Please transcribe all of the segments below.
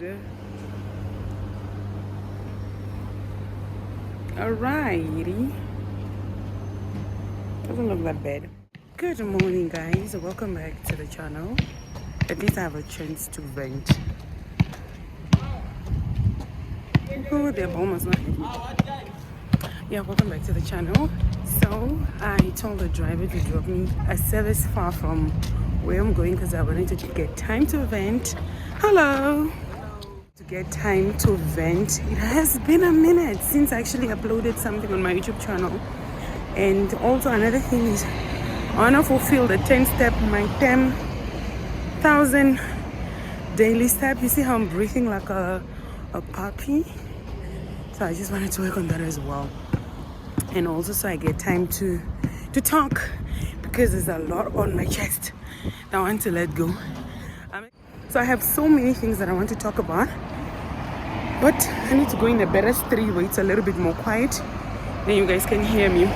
food. Alrighty. Doesn't look that bad. Good morning, guys. Welcome back to the channel. At least I have a chance to vent. Oh, they're almost not happy. Yeah, welcome back to the channel. So I told the driver to drop me a service far from where I'm going because I wanted to get time to vent. Hello. To get time to vent. It has been a minute since I actually uploaded something on my YouTube channel. And also another thing is I want to fulfill the 10-step, my 10,000 daily step. You see how I'm breathing like a puppy? So I just wanted to work on that as well. And also so I get time to talk because there's a lot on my chest that I want to let go. So I have so many things that I want to talk about, but I need to go in a better street where it's a little bit more quiet, then you guys can hear me.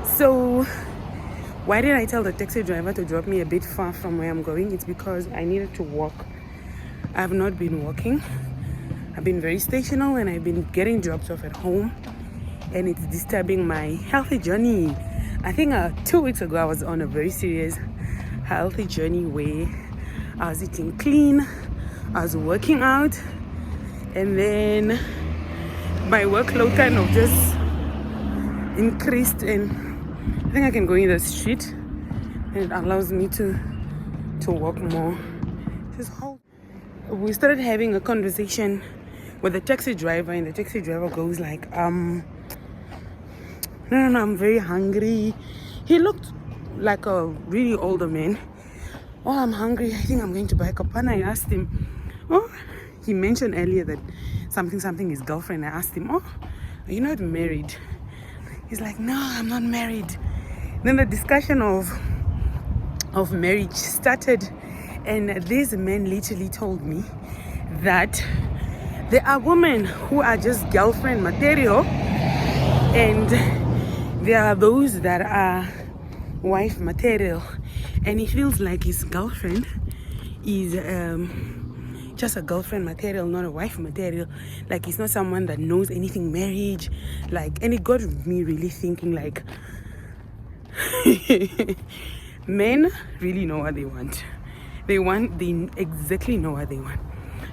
So why did I tell the taxi driver to drop me a bit far from where I'm going? It's because I needed to walk. I have not been walking. I've been very stationary and I've been getting dropped off at home, and it's disturbing my healthy journey. I think 2 weeks ago I was on a very serious healthy journey where I was eating clean, I was working out, and then my workload kind of just increased, and I think I can go in the street and it allows me to walk more. We started having a conversation with the taxi driver, and the taxi driver goes like, no, I'm very hungry. He looked like a really older man. Oh, I'm hungry. I think I'm going to buy a cup. And I asked him, oh, he mentioned earlier that something his girlfriend. I asked him, oh, are you not married? He's like, no, I'm not married. Then the discussion of marriage started, and this man literally told me that there are women who are just girlfriend material, and there are those that are wife material, and he feels like his girlfriend is just a girlfriend material, not a wife material. Like he's not someone that knows anything marriage. Like, and it got me really thinking, like, men really know what they want. They exactly know what they want.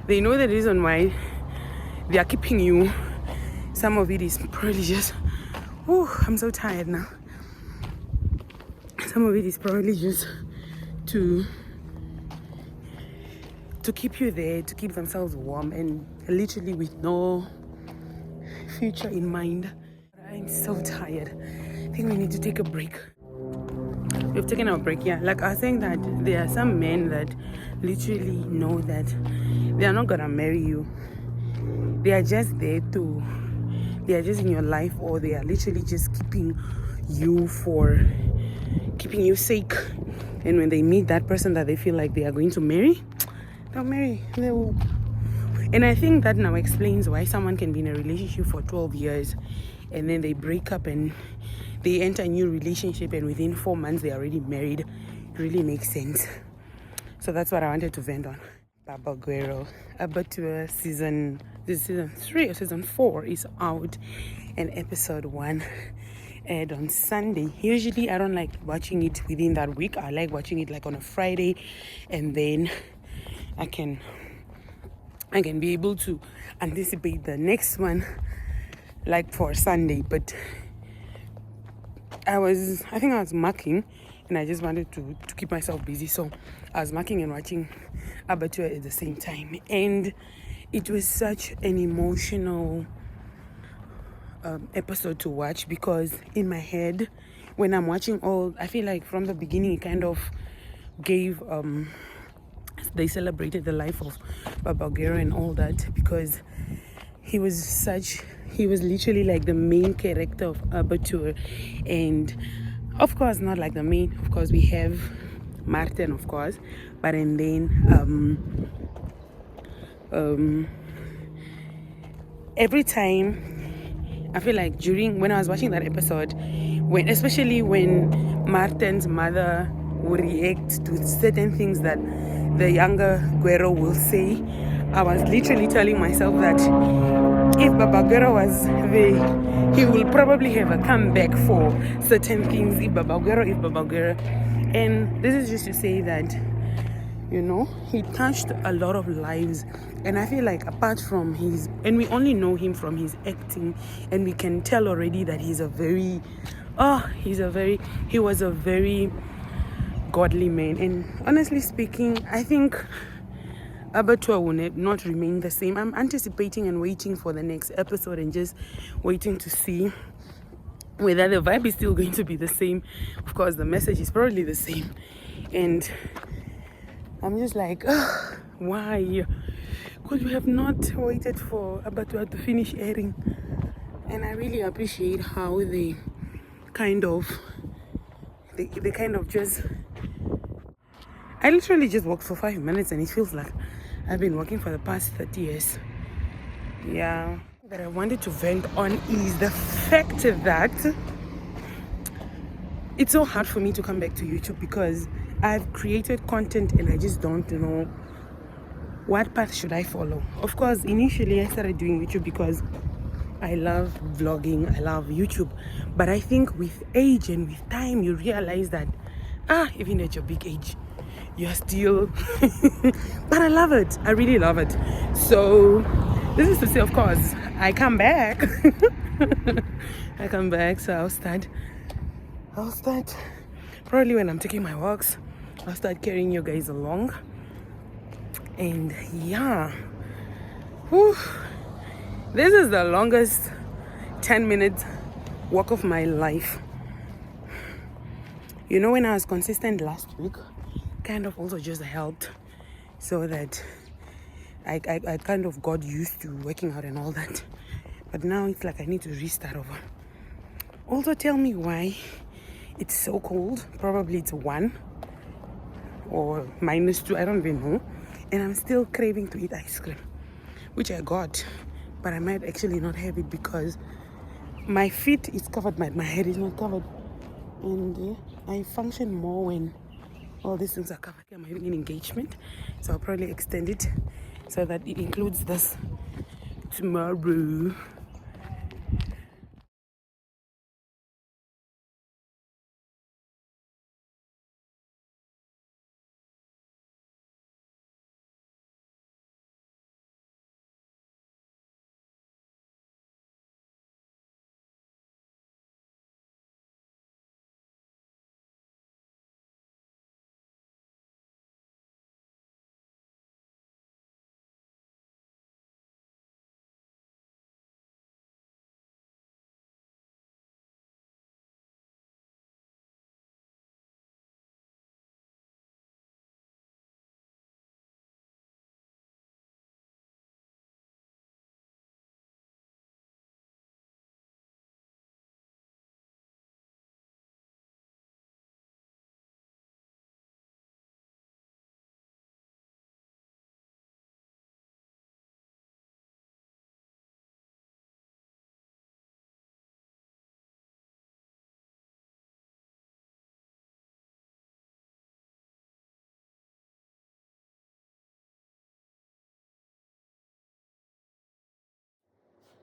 They know the reason why they are keeping you. Some of it is probably just, oh, I'm so tired now. Some of it is probably just to keep you there, to keep themselves warm, and literally with no future in mind. I'm so tired. I think we need to take a break. We've taken our break, yeah. Like I was saying, that there are some men that literally know that they are not gonna marry you. They are just there to, they are just in your life, or they are literally just keeping you sake. And when they meet that person that they feel like they are going to marry, they'll marry. They will. And I think that now explains why someone can be in a relationship for 12 years and then they break up and they enter a new relationship, and within 4 months they're already married. It really makes sense. So that's what I wanted to vent on. Baba Guero, Abattoir season 3 or season 4 is out, and episode 1 aired on Sunday. Usually I don't like watching it within that week. I like watching it like on a Friday, and then I can be able to anticipate the next one like for Sunday. But I think I was marking, and I just wanted to keep myself busy, so I was marking and watching Abattoir at the same time. And it was such an emotional episode to watch, because in my head when I'm watching I feel like from the beginning it kind of gave they celebrated the life of Baba Guero and all that, because he was literally like the main character of Abattoir. And of course not like the main, of course we have Martin, of course, but and then every time I feel like when I was watching that episode, especially when Martin's mother would react to certain things that the younger Guero will say, I was literally telling myself that if Baba Guerra was there, he will probably have a comeback for certain things. If Baba Guerra. And this is just to say that, you know, he touched a lot of lives. And I feel like apart from and we only know him from his acting, and we can tell already that he was a very godly man. And honestly speaking, I think Abattoir will not remain the same. I'm anticipating and waiting for the next episode and just waiting to see whether the vibe is still going to be the same. Of course, the message is probably the same. And I'm just like, why? Because we have not waited for Abattoir to finish airing. And I really appreciate how they kind of just... I literally just walked for 5 minutes and it feels like I've been walking for the past 30 years. Yeah. That I wanted to vent on is the fact that it's so hard for me to come back to YouTube because I've created content and I just don't know what path should I follow. Of course, initially I started doing YouTube because I love vlogging, I love YouTube. But I think with age and with time, you realize that, even at your big age, you're still... But I love it. I really love it. So this is to say, of course, I come back. I come back, so I'll start probably when I'm taking my walks. I'll start carrying you guys along. And yeah, whew, this is the longest 10-minute walk of my life. You know, when I was consistent last week, kind of also just helped so that I kind of got used to working out and all that. But now it's like I need to restart over. Also, tell me why it's so cold. Probably it's 1 or -2, I don't even know. And I'm still craving to eat ice cream, which I got, but I might actually not have it because my feet is covered, my head is not covered. And I function more when all these things are covered. I'm having an engagement, so I'll probably extend it so that it includes this tomorrow.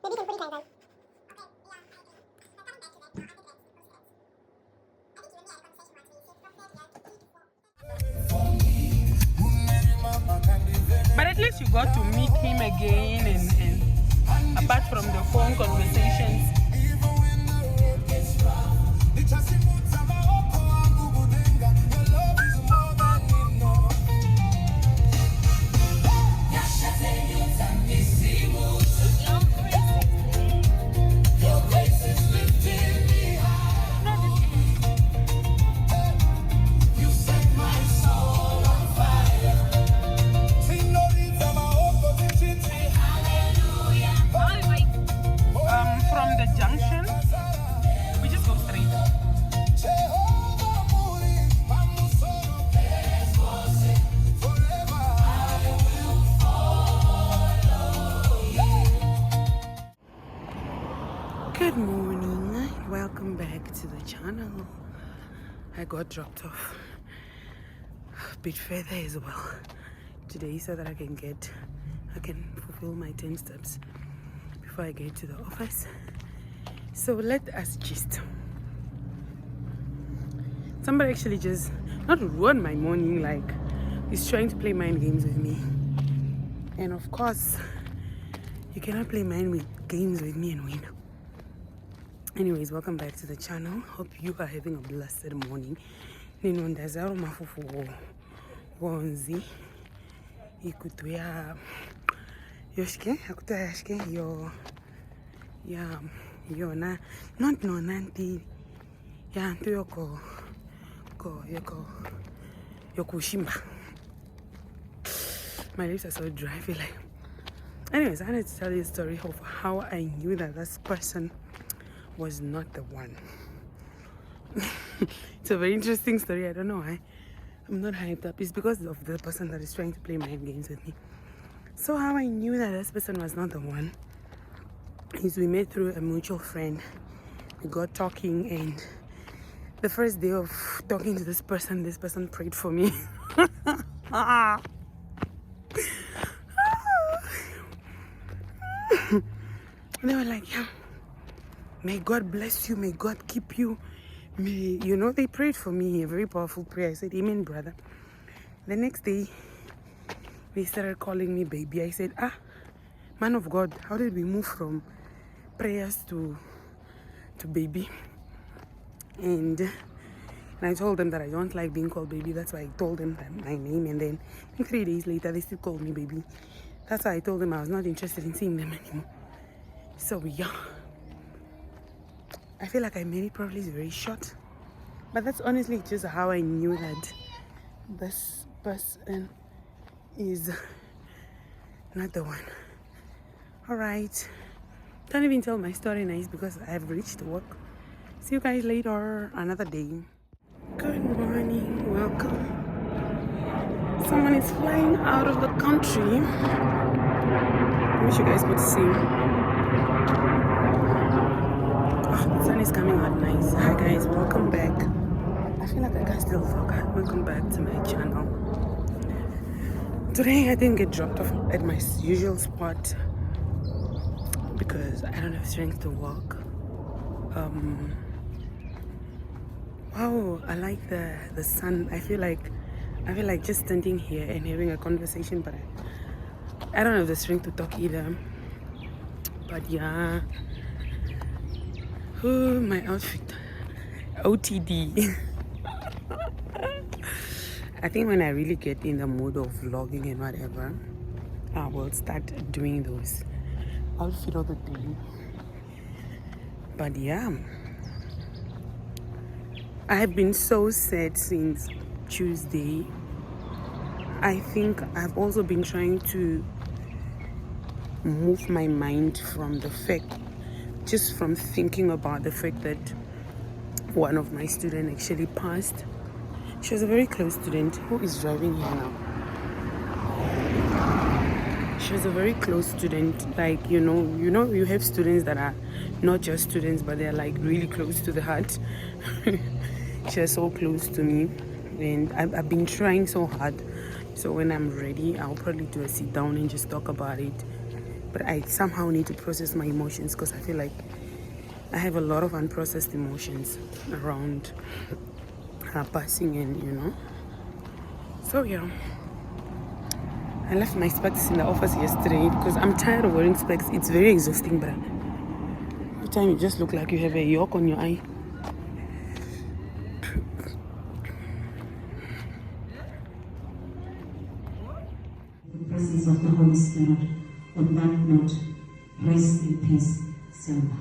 Maybe you can put it like that. But at least you got to meet him again, and apart from the phone conversations. From the junction, we just go straight. Good morning, welcome back to the channel. I got dropped off a bit further as well today so that I can get I can fulfill my 10 steps before I get to the office. So let us gist. Somebody actually just not ruined my morning, like he's trying to play mind games with me. And of course, you cannot play games with me and win. Anyways, welcome back to the channel. Hope you are having a blessed morning. Ninondazaro mafufu wonzi ikutuya yoshke akuta yashke yo na not no nanti ya nto yoko shimba. My lips are so dry, I feel like. Anyways, I wanted to tell you a story of how I knew that this person was not the one. It's a very interesting story. I don't know why I'm not hyped up. It's because of the person that is trying to play mind games with me. So how I knew that this person was not the one is we met through a mutual friend. We got talking, and the first day of talking to this person prayed for me. They were like, yeah, may God bless you, may God keep you, they prayed for me, a very powerful prayer. I said, amen, brother. The next day, they started calling me baby. I said, man of God, how did we move from prayers to baby? And I told them that I don't like being called baby. That's why I told them my name. And then 3 days later, they still called me baby. That's why I told them I was not interested in seeing them anymore. So yeah, I feel like I made it probably very short. But that's honestly just how I knew that this person is not the one. Alright. Can't even tell my story nice because I've reached work. See you guys later, another day. Good morning, welcome. Someone is flying out of the country. I wish you guys could see. The sun is coming out nice. Hi guys, welcome back. I feel like I can still talk. Welcome back to my channel. Today I didn't get dropped off at my usual spot because I don't have strength to walk. Wow, I like the sun. I feel like just standing here and having a conversation, but I don't have the strength to talk either. But yeah. Oh, my outfit. OTD. I think when I really get in the mood of vlogging and whatever, I will start doing those outfit of the day. But yeah, I have been so sad since Tuesday. I think I've also been trying to move my mind from the fact, just from thinking about the fact that one of my students actually passed. She was a very close student. Who is driving here now? She was a very close student. Like, you have students that are not just students, but they're like really close to the heart. She was so close to me, and I've been trying so hard. So when I'm ready, I'll probably do a sit down and just talk about it. But I somehow need to process my emotions because I feel like I have a lot of unprocessed emotions around her passing, and So yeah, I left my specs in the office yesterday because I'm tired of wearing specs. It's very exhausting, but every time you just look like you have a yolk on your eye. The presence of the Holy Spirit. On that note, rest in peace, Silva.